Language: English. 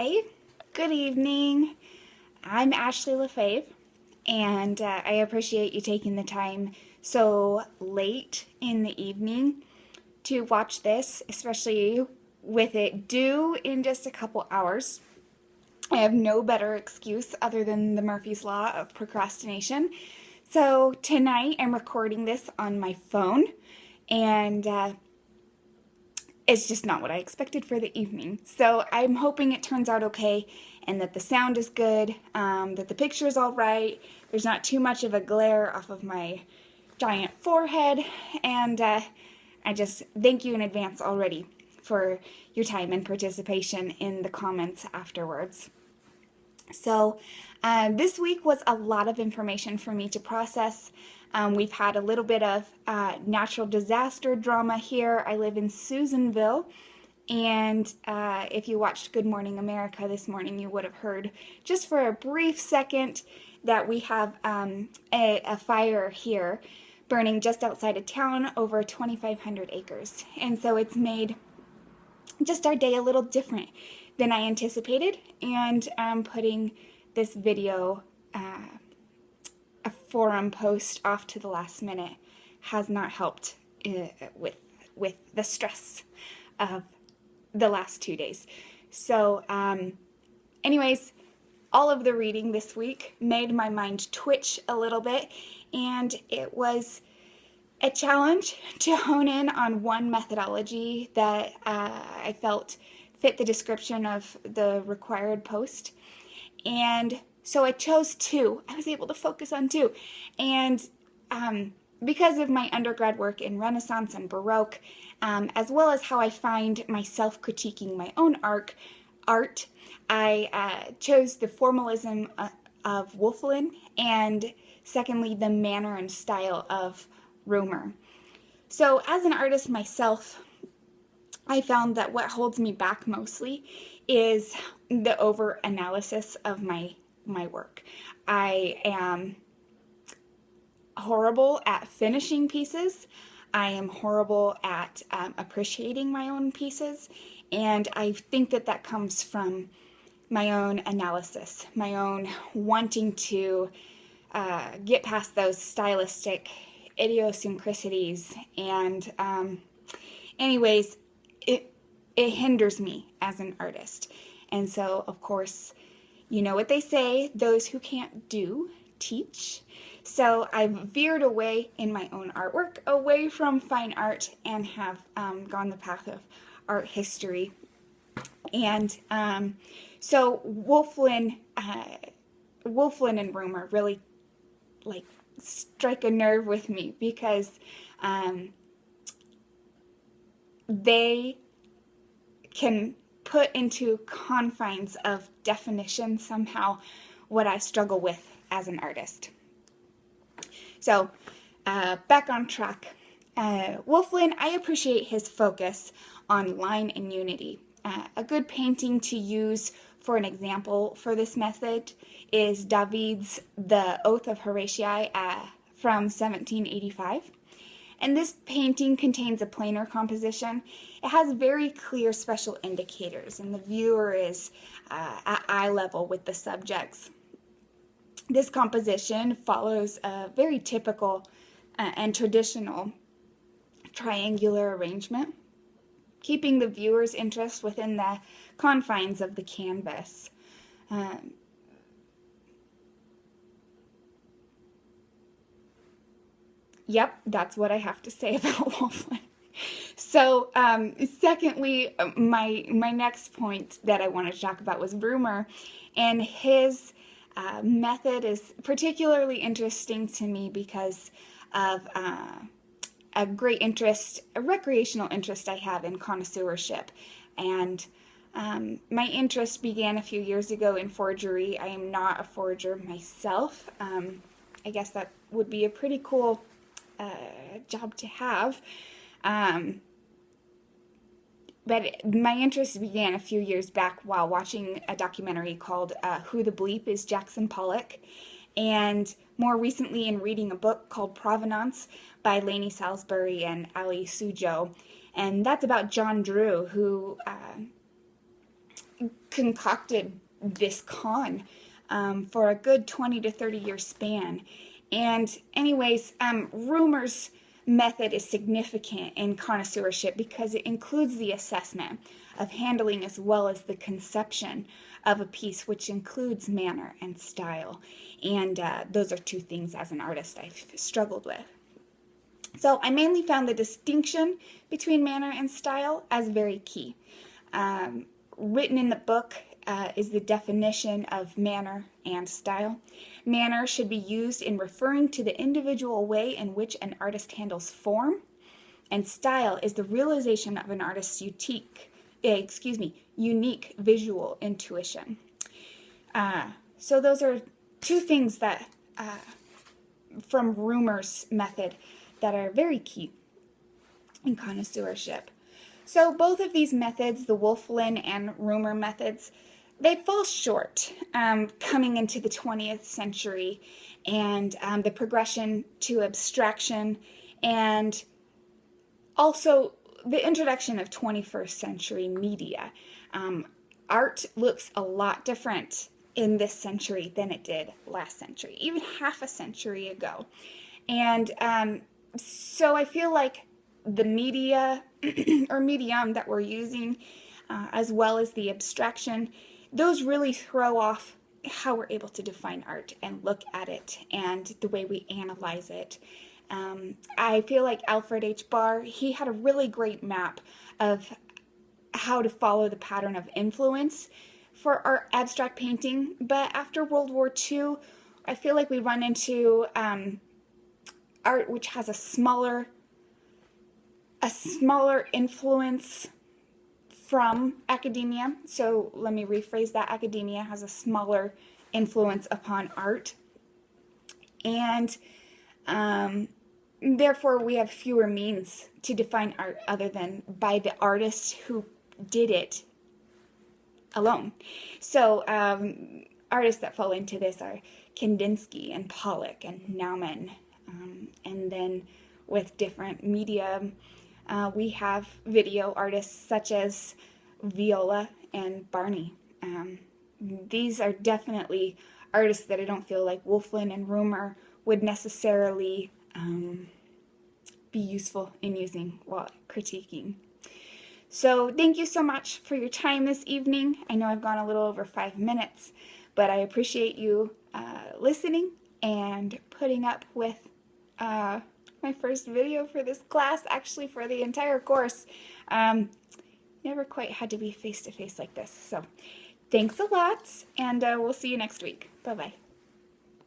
Hey, good evening. I'm Ashley LaFave, and I appreciate you taking the time so late in the evening to watch this, especially with it due in just a couple hours. I have no better excuse other than the Murphy's Law of procrastination. So tonight I'm recording this on my phone, and it's just not what I expected for the evening. So I'm hoping it turns out okay and that the sound is good, that the picture is all right, there's not too much of a glare off of my giant forehead, and I just thank you in advance already for your time and participation in the comments afterwards. So this week was a lot of information for me to process. We've had a little bit of natural disaster drama here. I live in Susanville, and if you watched Good Morning America this morning, you would have heard just for a brief second that we have a fire here burning just outside of town over 2,500 acres. And so it's made just our day a little different than I anticipated, and putting this video, a forum post off to the last minute, has not helped with the stress of the last 2 days. So anyways, all of the reading this week made my mind twitch a little bit, and it was a challenge to hone in on one methodology that I felt fit the description of the required post. And so I chose two. I was able to focus on two. And because of my undergrad work in Renaissance and Baroque, as well as how I find myself critiquing my own art, I chose the formalism of Wolflin, and secondly, the manner and style of Romer. So as an artist myself, I found that what holds me back mostly is the over-analysis of my work. I am horrible at finishing pieces. I am horrible at appreciating my own pieces, and I think that comes from my own analysis, my own wanting to get past those stylistic idiosyncrasies, and anyways, it hinders me as an artist. And so, of course, you know what they say, those who can't do, teach. So I've veered away in my own artwork, away from fine art, and have gone the path of art history. And so Wolflin and Romer really strike a nerve with me, because they can put into confines of definition somehow what I struggle with as an artist. So back on track. Wolflin, I appreciate his focus on line and unity. A good painting to use for an example for this method is David's The Oath of Horatii from 1785. And this painting contains a planar composition. It has very clear special indicators, and the viewer is at eye level with the subjects. This composition follows a very typical and traditional triangular arrangement, keeping the viewer's interest within the confines of the canvas. Yep, that's what I have to say about Wolflin. So, secondly, my next point that I wanted to talk about was Romer, and his method is particularly interesting to me because of a great interest, a recreational interest I have in connoisseurship. And my interest began a few years ago in forgery. I am not a forger myself. I guess that would be a pretty cool job to have. But my interest began a few years back while watching a documentary called Who the Bleep is Jackson Pollock, and more recently in reading a book called Provenance by Lainey Salisbury and Ali Sujo. And that's about John Drew, who concocted this con for a good 20 to 30 year span. And anyways, Rumer's method is significant in connoisseurship because it includes the assessment of handling as well as the conception of a piece, which includes manner and style. And those are two things as an artist I've struggled with. So I mainly found the distinction between manner and style as very key. Written in the book is the definition of manner and style. Manner should be used in referring to the individual way in which an artist handles form, and style is the realization of an artist's unique visual intuition. So those are two things that from Rumer's method that are very key in connoisseurship. So both of these methods, the Wolflin and Rumer methods, they fall short coming into the 20th century and the progression to abstraction and also the introduction of 21st century media. Art looks a lot different in this century than it did last century, even half a century ago. And so I feel like the media or medium that we're using, as well as the abstraction, those really throw off how we're able to define art and look at it and the way we analyze it. I feel like Alfred H. Barr, he had a really great map of how to follow the pattern of influence for our abstract painting, but after World War II, I feel like we run into art which has a smaller influence from academia. So let me rephrase that. Academia has a smaller influence upon art, and therefore we have fewer means to define art other than by the artists who did it alone. So artists that fall into this are Kandinsky and Pollock and Naumann, and then with different media, we have video artists such as Viola and Barney. These are definitely artists that I don't feel like Wolflin and Rumer would necessarily be useful in using while critiquing. So thank you so much for your time this evening. I know I've gone a little over 5 minutes, but I appreciate you listening and putting up with my first video for this class, actually for the entire course. Never quite had to be face-to-face like this. So thanks a lot, and we'll see you next week. Bye-bye.